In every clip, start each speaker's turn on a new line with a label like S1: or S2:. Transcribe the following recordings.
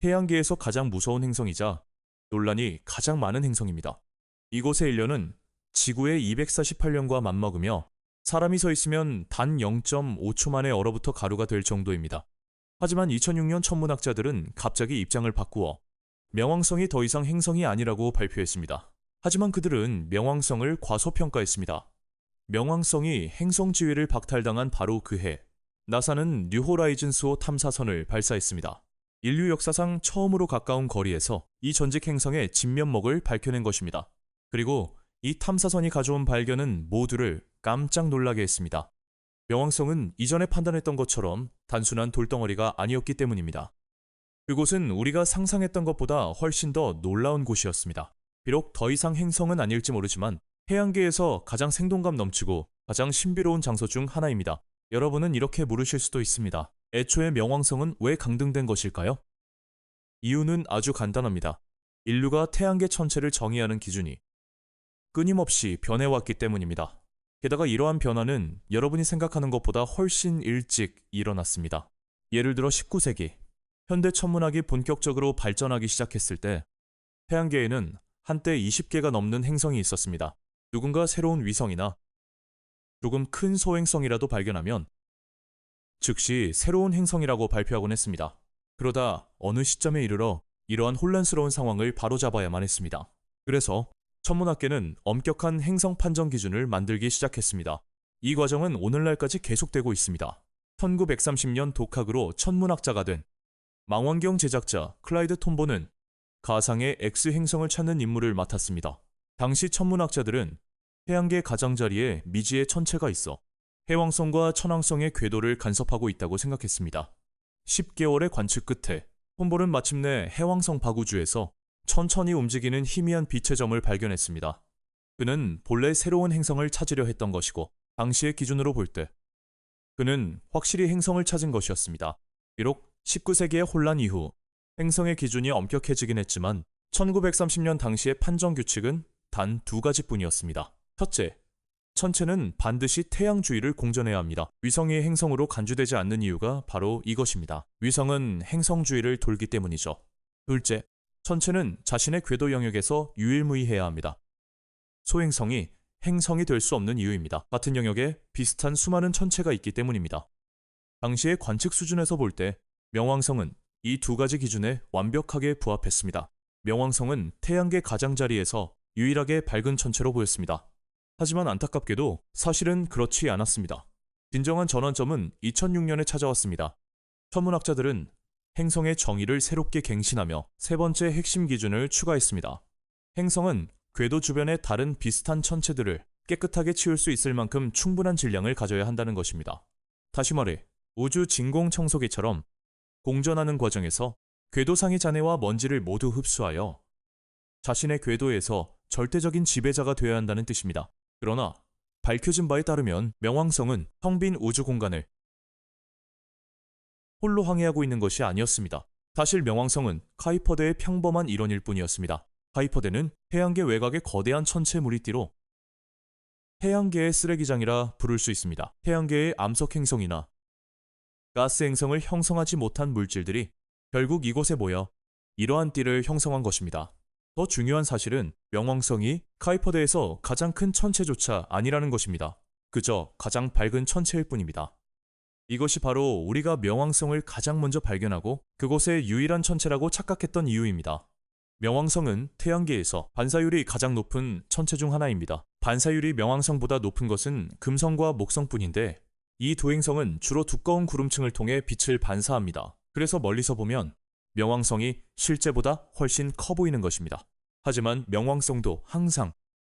S1: 태양계에서 가장 무서운 행성이자 논란이 가장 많은 행성입니다. 이곳의 인류는 지구의 248년과 맞먹으며 사람이 서 있으면 단 0.5초 만에 얼어붙어 가루가 될 정도입니다. 하지만 2006년 천문학자들은 갑자기 입장을 바꾸어 명왕성이 더 이상 행성이 아니라고 발표했습니다. 하지만 그들은 명왕성을 과소평가했습니다. 명왕성이 행성 지위를 박탈당한 바로 그해, 나사는 뉴호라이즌스 5 탐사선을 발사했습니다. 인류 역사상 처음으로 가까운 거리에서 이 전직 행성의 진면목을 밝혀낸 것입니다. 그리고 이 탐사선이 가져온 발견은 모두를 깜짝 놀라게 했습니다. 명왕성은 이전에 판단했던 것처럼 단순한 돌덩어리가 아니었기 때문입니다. 그곳은 우리가 상상했던 것보다 훨씬 더 놀라운 곳이었습니다. 비록 더 이상 행성은 아닐지 모르지만 태양계에서 가장 생동감 넘치고 가장 신비로운 장소 중 하나입니다. 여러분은 이렇게 물으실 수도 있습니다. 애초에 명왕성은 왜 강등된 것일까요? 이유는 아주 간단합니다. 인류가 태양계 전체를 정의하는 기준이 끊임없이 변해왔기 때문입니다. 게다가 이러한 변화는 여러분이 생각하는 것보다 훨씬 일찍 일어났습니다. 예를 들어 19세기, 현대 천문학이 본격적으로 발전하기 시작했을 때 태양계에는 한때 20개가 넘는 행성이 있었습니다. 누군가 새로운 위성이나 조금 큰 소행성이라도 발견하면 즉시 새로운 행성이라고 발표하곤 했습니다. 그러다 어느 시점에 이르러 이러한 혼란스러운 상황을 바로잡아야만 했습니다. 그래서 천문학계는 엄격한 행성 판정 기준을 만들기 시작했습니다. 이 과정은 오늘날까지 계속되고 있습니다. 1930년 독학으로 천문학자가 된 망원경 제작자 클라이드 톰보는 가상의 X행성을 찾는 임무를 맡았습니다. 당시 천문학자들은 태양계 가장자리에 미지의 천체가 있어 해왕성과 천왕성의 궤도를 간섭하고 있다고 생각했습니다. 10개월의 관측 끝에 톰보는 마침내 해왕성 바구주에서 천천히 움직이는 희미한 빛의 점을 발견했습니다. 그는 본래 새로운 행성을 찾으려 했던 것이고 당시의 기준으로 볼 때 그는 확실히 행성을 찾은 것이었습니다. 비록 19세기의 혼란 이후 행성의 기준이 엄격해지긴 했지만 1930년 당시의 판정 규칙은 단 두 가지뿐이었습니다. 첫째, 천체는 반드시 태양 주위를 공전해야 합니다. 위성이 행성으로 간주되지 않는 이유가 바로 이것입니다. 위성은 행성 주위를 돌기 때문이죠. 둘째, 천체는 자신의 궤도 영역에서 유일무이해야 합니다. 소행성이 행성이 될 수 없는 이유입니다. 같은 영역에 비슷한 수많은 천체가 있기 때문입니다. 당시의 관측 수준에서 볼 때 명왕성은 이 두 가지 기준에 완벽하게 부합했습니다. 명왕성은 태양계 가장자리에서 유일하게 밝은 천체로 보였습니다. 하지만 안타깝게도 사실은 그렇지 않았습니다. 진정한 전환점은 2006년에 찾아왔습니다. 천문학자들은 행성의 정의를 새롭게 갱신하며 세 번째 핵심 기준을 추가했습니다. 행성은 궤도 주변의 다른 비슷한 천체들을 깨끗하게 치울 수 있을 만큼 충분한 질량을 가져야 한다는 것입니다. 다시 말해 우주 진공 청소기처럼 공전하는 과정에서 궤도상의 잔해와 먼지를 모두 흡수하여 자신의 궤도에서 절대적인 지배자가 되어야 한다는 뜻입니다. 그러나 밝혀진 바에 따르면 명왕성은 텅 빈 우주 공간을 홀로 항해하고 있는 것이 아니었습니다. 사실 명왕성은 카이퍼대의 평범한 일원일 뿐이었습니다. 카이퍼대는 태양계 외곽의 거대한 천체 무리띠로 태양계의 쓰레기장이라 부를 수 있습니다. 태양계의 암석 행성이나 가스 행성을 형성하지 못한 물질들이 결국 이곳에 모여 이러한 띠를 형성한 것입니다. 더 중요한 사실은 명왕성이 카이퍼대에서 가장 큰 천체조차 아니라는 것입니다. 그저 가장 밝은 천체일 뿐입니다. 이것이 바로 우리가 명왕성을 가장 먼저 발견하고 그곳의 유일한 천체라고 착각했던 이유입니다. 명왕성은 태양계에서 반사율이 가장 높은 천체 중 하나입니다. 반사율이 명왕성보다 높은 것은 금성과 목성뿐인데 이 두 행성은 주로 두꺼운 구름층을 통해 빛을 반사합니다. 그래서 멀리서 보면 명왕성이 실제보다 훨씬 커 보이는 것입니다. 하지만 명왕성도 항상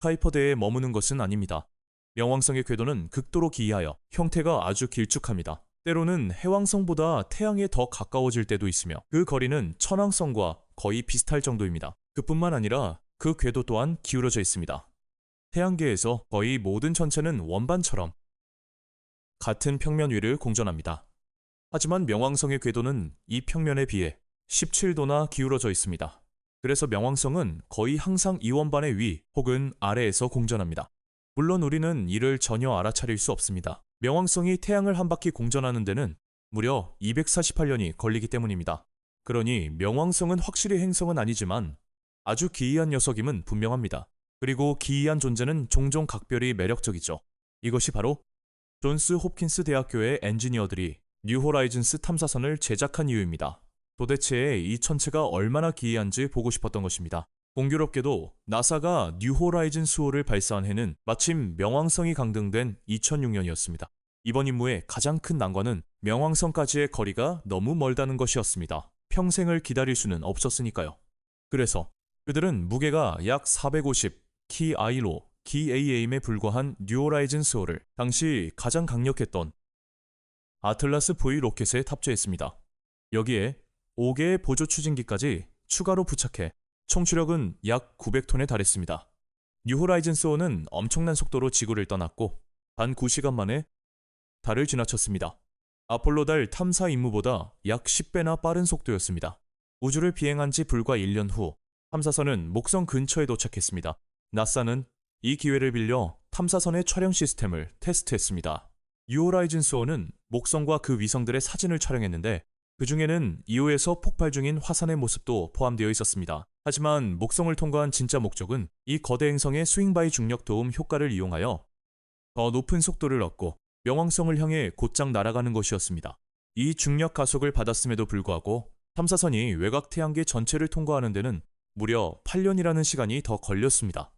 S1: 카이퍼대에 머무는 것은 아닙니다. 명왕성의 궤도는 극도로 기이하여 형태가 아주 길쭉합니다. 때로는 해왕성보다 태양에 더 가까워질 때도 있으며 그 거리는 천왕성과 거의 비슷할 정도입니다. 그뿐만 아니라 그 궤도 또한 기울어져 있습니다. 태양계에서 거의 모든 천체는 원반처럼 같은 평면 위를 공전합니다. 하지만 명왕성의 궤도는 이 평면에 비해 17도나 기울어져 있습니다. 그래서 명왕성은 거의 항상 이 원반의 위 혹은 아래에서 공전합니다. 물론 우리는 이를 전혀 알아차릴 수 없습니다. 명왕성이 태양을 한 바퀴 공전하는 데는 무려 248년이 걸리기 때문입니다. 그러니 명왕성은 확실히 행성은 아니지만 아주 기이한 녀석임은 분명합니다. 그리고 기이한 존재는 종종 각별히 매력적이죠. 이것이 바로 존스 홉킨스 대학교의 엔지니어들이 뉴 호라이즌스 탐사선을 제작한 이유입니다. 도대체 이 천체가 얼마나 기이한지 보고 싶었던 것입니다. 공교롭게도 나사가 뉴 호라이즌스5를 발사한 해는 마침 명왕성이 강등된 2006년이었습니다. 이번 임무의 가장 큰 난관은 명왕성까지의 거리가 너무 멀다는 것이었습니다. 평생을 기다릴 수는 없었으니까요. 그래서 그들은 무게가 약 450 KI로 KAAM에 불과한 뉴 호라이즌스5를 당시 가장 강력했던 아틀라스 V 로켓에 탑재했습니다. 여기에 5개의 보조 추진기까지 추가로 부착해 총 추력은 약 900톤에 달했습니다. 뉴 호라이즌스5는 엄청난 속도로 지구를 떠났고 단 9시간 만에 달을 지나쳤습니다. 아폴로 달 탐사 임무보다 약 10배나 빠른 속도였습니다. 우주를 비행한 지 불과 1년 후 탐사선은 목성 근처에 도착했습니다. 나사는 이 기회를 빌려 탐사선의 촬영 시스템을 테스트했습니다. 뉴 호라이즌스5는 목성과 그 위성들의 사진을 촬영했는데 그 중에는 이호에서 폭발 중인 화산의 모습도 포함되어 있었습니다. 하지만 목성을 통과한 진짜 목적은 이 거대 행성의 스윙바이 중력 도움 효과를 이용하여 더 높은 속도를 얻고 명왕성을 향해 곧장 날아가는 것이었습니다. 이 중력 가속을 받았음에도 불구하고 탐사선이 외곽 태양계 전체를 통과하는 데는 무려 8년이라는 시간이 더 걸렸습니다.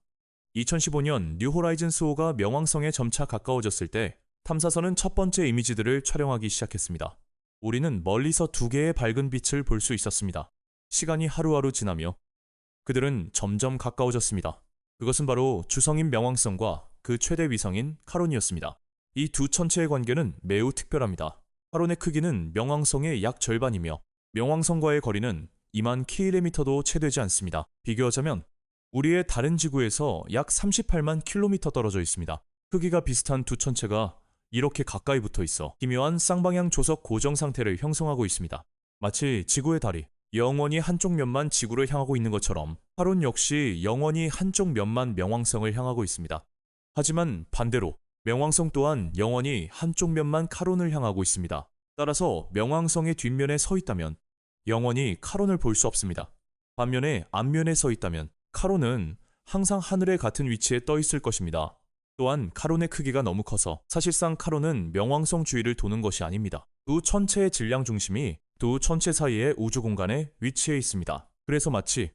S1: 2015년 뉴 호라이즌스5가 명왕성에 점차 가까워졌을 때 탐사선은 첫 번째 이미지들을 촬영하기 시작했습니다. 우리는 멀리서 2개의 밝은 빛을 볼 수 있었습니다. 시간이 하루하루 지나며 그들은 점점 가까워졌습니다. 그것은 바로 주성인 명왕성과 그 최대 위성인 카론이었습니다. 이 두 천체의 관계는 매우 특별합니다. 카론의 크기는 명왕성의 약 절반이며 명왕성과의 거리는 2만 km도 채 되지 않습니다. 비교하자면 우리의 다른 지구에서 약 38만 km 떨어져 있습니다. 크기가 비슷한 두 천체가 이렇게 가까이 붙어 있어 기묘한 쌍방향 조석 고정 상태를 형성하고 있습니다. 마치 지구의 달이 영원히 한쪽 면만 지구를 향하고 있는 것처럼 카론 역시 영원히 한쪽 면만 명왕성을 향하고 있습니다. 하지만 반대로 명왕성 또한 영원히 한쪽 면만 카론을 향하고 있습니다. 따라서 명왕성의 뒷면에 서 있다면 영원히 카론을 볼 수 없습니다. 반면에 앞면에 서 있다면 카론은 항상 하늘의 같은 위치에 떠 있을 것입니다. 또한 카론의 크기가 너무 커서 사실상 카론은 명왕성 주위를 도는 것이 아닙니다. 두 천체의 질량 중심이 두 천체 사이의 우주 공간에 위치해 있습니다. 그래서 마치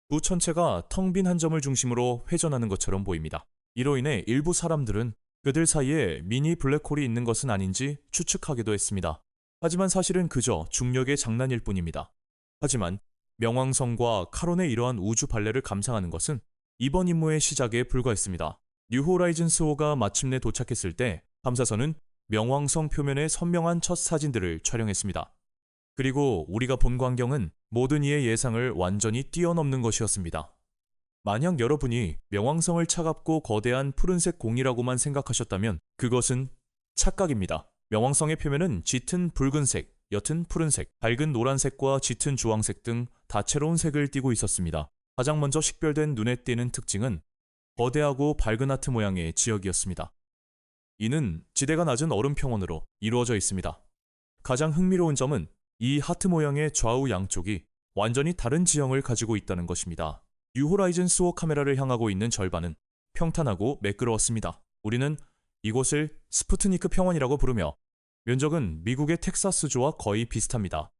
S1: 두 천체가 텅 빈 한 점을 중심으로 회전하는 것처럼 보입니다. 이로 인해 일부 사람들은 그들 사이에 미니 블랙홀이 있는 것은 아닌지 추측하기도 했습니다. 하지만 사실은 그저 중력의 장난일 뿐입니다. 하지만 명왕성과 카론의 이러한 우주 발레를 감상하는 것은 이번 임무의 시작에 불과했습니다. 뉴 호라이즌스5가 마침내 도착했을 때 탐사선은 명왕성 표면의 선명한 첫 사진들을 촬영했습니다. 그리고 우리가 본 광경은 모든 이의 예상을 완전히 뛰어넘는 것이었습니다. 만약 여러분이 명왕성을 차갑고 거대한 푸른색 공이라고만 생각하셨다면 그것은 착각입니다. 명왕성의 표면은 짙은 붉은색, 옅은 푸른색, 밝은 노란색과 짙은 주황색 등 다채로운 색을 띠고 있었습니다. 가장 먼저 식별된 눈에 띄는 특징은 거대하고 밝은 하트 모양의 지역이었습니다. 이는 지대가 낮은 얼음 평원으로 이루어져 있습니다. 가장 흥미로운 점은 이 하트 모양의 좌우 양쪽이 완전히 다른 지형을 가지고 있다는 것입니다. 뉴 호라이즌스5 카메라를 향하고 있는 절반은 평탄하고 매끄러웠습니다. 우리는 이곳을 스푸트니크 평원이라고 부르며 면적은 미국의 텍사스주와 거의 비슷합니다.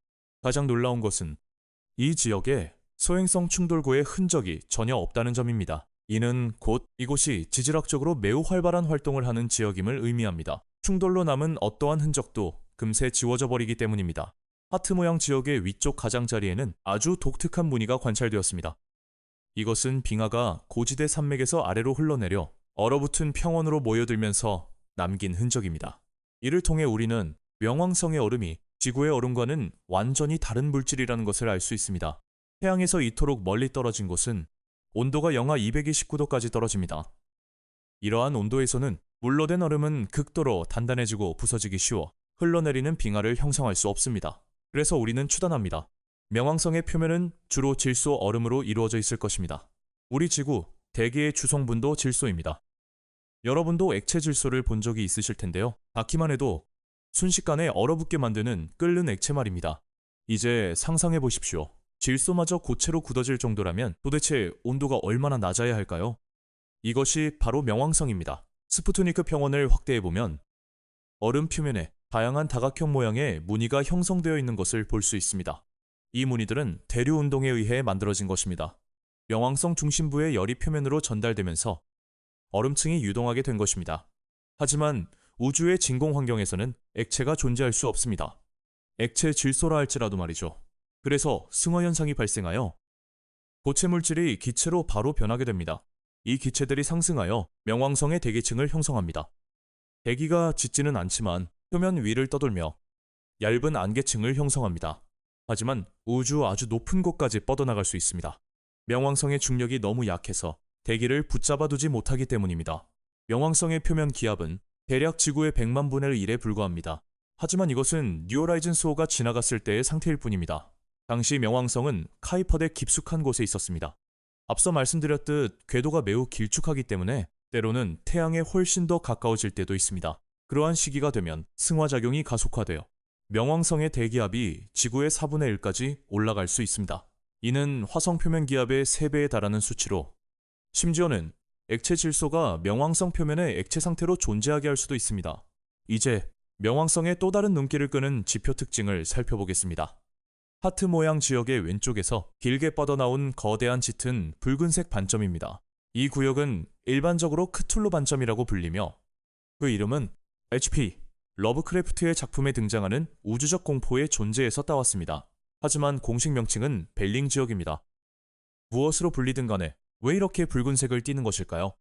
S1: 가장 놀라운 것은 이 지역에 소행성 충돌구의 흔적이 전혀 없다는 점입니다. 이는 곧 이곳이 지질학적으로 매우 활발한 활동을 하는 지역임을 의미합니다. 충돌로 남은 어떠한 흔적도 금세 지워져 버리기 때문입니다. 하트 모양 지역의 위쪽 가장자리에는 아주 독특한 무늬가 관찰되었습니다. 이것은 빙하가 고지대 산맥에서 아래로 흘러내려 얼어붙은 평원으로 모여들면서 남긴 흔적입니다. 이를 통해 우리는 명왕성의 얼음이 지구의 얼음과는 완전히 다른 물질이라는 것을 알 수 있습니다. 태양에서 이토록 멀리 떨어진 곳은 온도가 영하 229도까지 떨어집니다. 이러한 온도에서는 물로 된 얼음은 극도로 단단해지고 부서지기 쉬워 흘러내리는 빙하를 형성할 수 없습니다. 그래서 우리는 추단합니다. 명왕성의 표면은 주로 질소 얼음으로 이루어져 있을 것입니다. 우리 지구 대기의 주성분도 질소입니다. 여러분도 액체 질소를 본 적이 있으실 텐데요. 닿기만 해도 순식간에 얼어붙게 만드는 끓는 액체 말입니다. 이제 상상해 보십시오. 질소마저 고체로 굳어질 정도라면 도대체 온도가 얼마나 낮아야 할까요? 이것이 바로 명왕성입니다. 스푸트니크 평원을 확대해 보면 얼음 표면에 다양한 다각형 모양의 무늬가 형성되어 있는 것을 볼 수 있습니다. 이 무늬들은 대류 운동에 의해 만들어진 것입니다. 명왕성 중심부의 열이 표면으로 전달되면서 얼음층이 유동하게 된 것입니다. 하지만 우주의 진공 환경에서는 액체가 존재할 수 없습니다. 액체 질소라 할지라도 말이죠. 그래서 승화 현상이 발생하여 고체 물질이 기체로 바로 변하게 됩니다. 이 기체들이 상승하여 명왕성의 대기층을 형성합니다. 대기가 짙지는 않지만 표면 위를 떠돌며 얇은 안개층을 형성합니다. 하지만 우주 아주 높은 곳까지 뻗어나갈 수 있습니다. 명왕성의 중력이 너무 약해서 대기를 붙잡아두지 못하기 때문입니다. 명왕성의 표면 기압은 대략 지구의 100만 분의 1에 불과합니다. 하지만 이것은 뉴 호라이즌 수호가 지나갔을 때의 상태일 뿐입니다. 당시 명왕성은 카이퍼대 깊숙한 곳에 있었습니다. 앞서 말씀드렸듯 궤도가 매우 길쭉하기 때문에 때로는 태양에 훨씬 더 가까워질 때도 있습니다. 그러한 시기가 되면 승화작용이 가속화되어 명왕성의 대기압이 지구의 4분의 1까지 올라갈 수 있습니다. 이는 화성 표면 기압의 3배에 달하는 수치로 심지어는 액체 질소가 명왕성 표면의 액체 상태로 존재하게 할 수도 있습니다. 이제 명왕성의 또 다른 눈길을 끄는 지표 특징을 살펴보겠습니다. 하트 모양 지역의 왼쪽에서 길게 뻗어나온 거대한 짙은 붉은색 반점입니다. 이 구역은 일반적으로 크툴루 반점이라고 불리며 그 이름은 HP, 러브크래프트의 작품에 등장하는 우주적 공포의 존재에서 따왔습니다. 하지만 공식 명칭은 벨링 지역입니다. 무엇으로 불리든 간에 왜 이렇게 붉은색을 띠는 것일까요?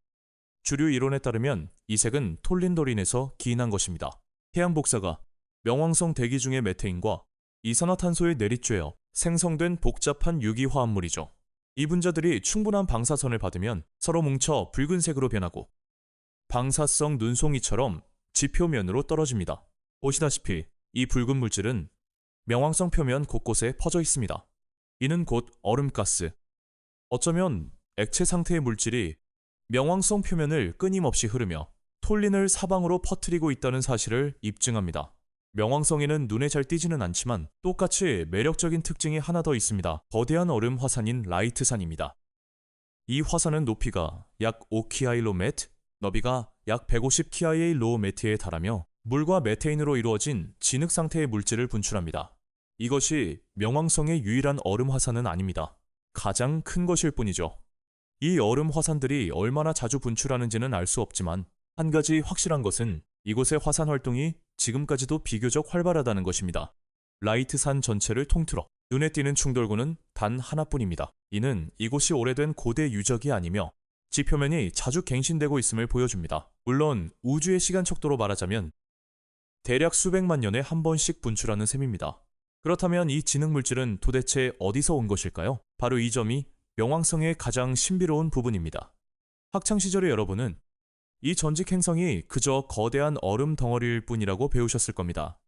S1: 주류 이론에 따르면 이 색은 톨린도린에서 기인한 것입니다. 태양 복사가 명왕성 대기 중의 메테인과 이산화탄소에 내리쬐어 생성된 복잡한 유기화합물이죠. 이 분자들이 충분한 방사선을 받으면 서로 뭉쳐 붉은색으로 변하고 방사성 눈송이처럼 지표면으로 떨어집니다. 보시다시피 이 붉은 물질은 명왕성 표면 곳곳에 퍼져 있습니다. 이는 곧 얼음가스, 어쩌면 액체 상태의 물질이 명왕성 표면을 끊임없이 흐르며 톨린을 사방으로 퍼뜨리고 있다는 사실을 입증합니다. 명왕성에는 눈에 잘 띄지는 않지만 똑같이 매력적인 특징이 하나 더 있습니다. 거대한 얼음 화산인 라이트산입니다. 이 화산은 높이가 약 5km, 너비가 약 150km에 달하며 물과 메테인으로 이루어진 진흙 상태의 물질을 분출합니다. 이것이 명왕성의 유일한 얼음 화산은 아닙니다. 가장 큰 것일 뿐이죠. 이 얼음 화산들이 얼마나 자주 분출하는지는 알 수 없지만 한 가지 확실한 것은 이곳의 화산 활동이 지금까지도 비교적 활발하다는 것입니다. 라이트산 전체를 통틀어 눈에 띄는 충돌구는 단 하나뿐입니다. 이는 이곳이 오래된 고대 유적이 아니며 지표면이 자주 갱신되고 있음을 보여줍니다. 물론 우주의 시간 척도로 말하자면 대략 수백만 년에 한 번씩 분출하는 셈입니다. 그렇다면 이 진흙 물질은 도대체 어디서 온 것일까요? 바로 이 점이 명왕성의 가장 신비로운 부분입니다. 학창시절의 여러분은 이 전직 행성이 그저 거대한 얼음 덩어리일 뿐이라고 배우셨을 겁니다.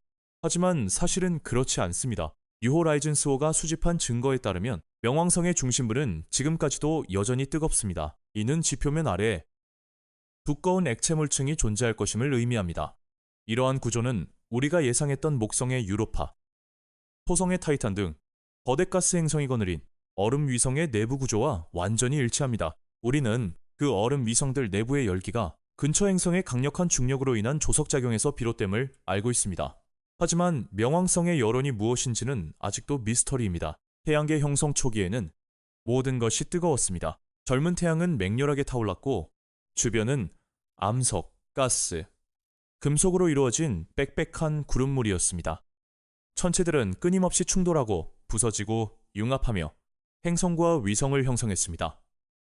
S1: 하지만 사실은 그렇지 않습니다. 뉴 호라이즌 수호가 수집한 증거에 따르면 명왕성의 중심부는 지금까지도 여전히 뜨겁습니다. 이는 지표면 아래에 두꺼운 액체물층이 존재할 것임을 의미합니다. 이러한 구조는 우리가 예상했던 목성의 유로파, 토성의 타이탄 등 거대 가스 행성이 거느린 얼음 위성의 내부 구조와 완전히 일치합니다. 우리는 그 얼음 위성들 내부의 열기가 근처 행성의 강력한 중력으로 인한 조석작용에서 비롯됨을 알고 있습니다. 하지만 명왕성의 여론이 무엇인지는 아직도 미스터리입니다. 태양계 형성 초기에는 모든 것이 뜨거웠습니다. 젊은 태양은 맹렬하게 타올랐고 주변은 암석, 가스, 금속으로 이루어진 빽빽한 구름물이었습니다. 천체들은 끊임없이 충돌하고 부서지고 융합하며 행성과 위성을 형성했습니다.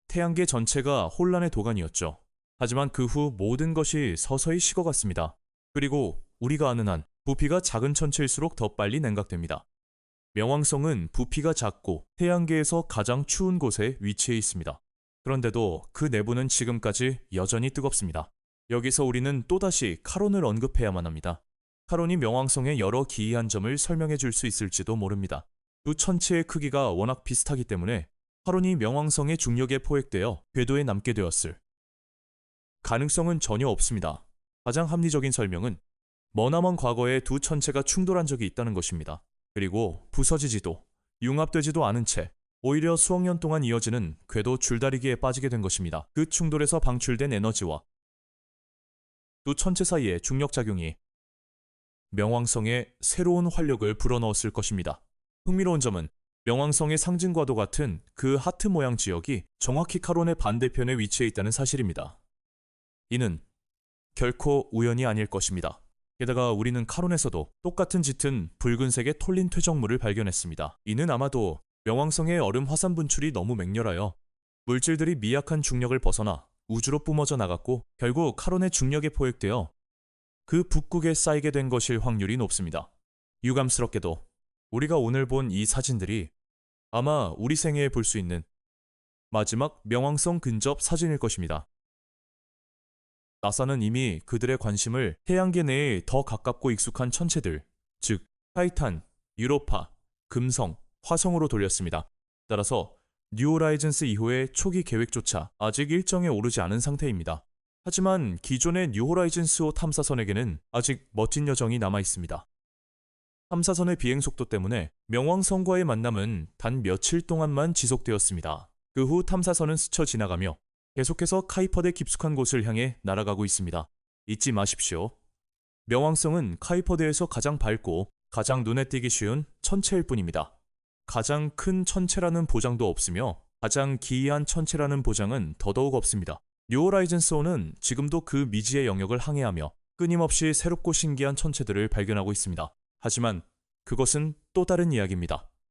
S1: 태양계 전체가 혼란의 도가니였죠. 하지만 그 후 모든 것이 서서히 식어갔습니다. 그리고 우리가 아는 한 부피가 작은 천체일수록 더 빨리 냉각됩니다. 명왕성은 부피가 작고 태양계에서 가장 추운 곳에 위치해 있습니다. 그런데도 그 내부는 지금까지 여전히 뜨겁습니다. 여기서 우리는 또다시 카론을 언급해야만 합니다. 카론이 명왕성의 여러 기이한 점을 설명해 줄 수 있을지도 모릅니다. 두 천체의 크기가 워낙 비슷하기 때문에 카론이 명왕성의 중력에 포획되어 궤도에 남게 되었을 가능성은 전혀 없습니다. 가장 합리적인 설명은 머나먼 과거에 두 천체가 충돌한 적이 있다는 것입니다. 그리고 부서지지도 융합되지도 않은 채 오히려 수억 년 동안 이어지는 궤도 줄다리기에 빠지게 된 것입니다. 그 충돌에서 방출된 에너지와 두 천체 사이의 중력작용이 명왕성에 새로운 활력을 불어넣었을 것입니다. 흥미로운 점은 명왕성의 상징과도 같은 그 하트 모양 지역이 정확히 카론의 반대편에 위치해 있다는 사실입니다. 이는 결코 우연이 아닐 것입니다. 게다가 우리는 카론에서도 똑같은 짙은 붉은색의 톨린 퇴적물을 발견했습니다. 이는 아마도 명왕성의 얼음 화산 분출이 너무 맹렬하여 물질들이 미약한 중력을 벗어나 우주로 뿜어져 나갔고 결국 카론의 중력에 포획되어 그 북극에 쌓이게 된 것일 확률이 높습니다. 유감스럽게도 우리가 오늘 본 이 사진들이 아마 우리 생애에 볼 수 있는 마지막 명왕성 근접 사진일 것입니다. 나사는 이미 그들의 관심을 태양계 내에 더 가깝고 익숙한 천체들, 즉 타이탄, 유로파, 금성, 화성으로 돌렸습니다. 따라서 뉴 호라이즌스 2호의 초기 계획조차 아직 일정에 오르지 않은 상태입니다. 하지만 기존의 뉴 호라이즌스 5 탐사선에게는 아직 멋진 여정이 남아 있습니다. 탐사선의 비행 속도 때문에 명왕성과의 만남은 단 며칠 동안만 지속되었습니다. 그 후 탐사선은 스쳐 지나가며 계속해서 카이퍼드의 깊숙한 곳을 향해 날아가고 있습니다. 잊지 마십시오. 명왕성은 카이퍼드에서 가장 밝고 가장 눈에 띄기 쉬운 천체일 뿐입니다. 가장 큰 천체라는 보장도 없으며 가장 기이한 천체라는 보장은 더더욱 없습니다. 뉴 호라이즌스 5는 지금도 그 미지의 영역을 항해하며 끊임없이 새롭고 신기한 천체들을 발견하고 있습니다. 하지만 그것은 또 다른 이야기입니다.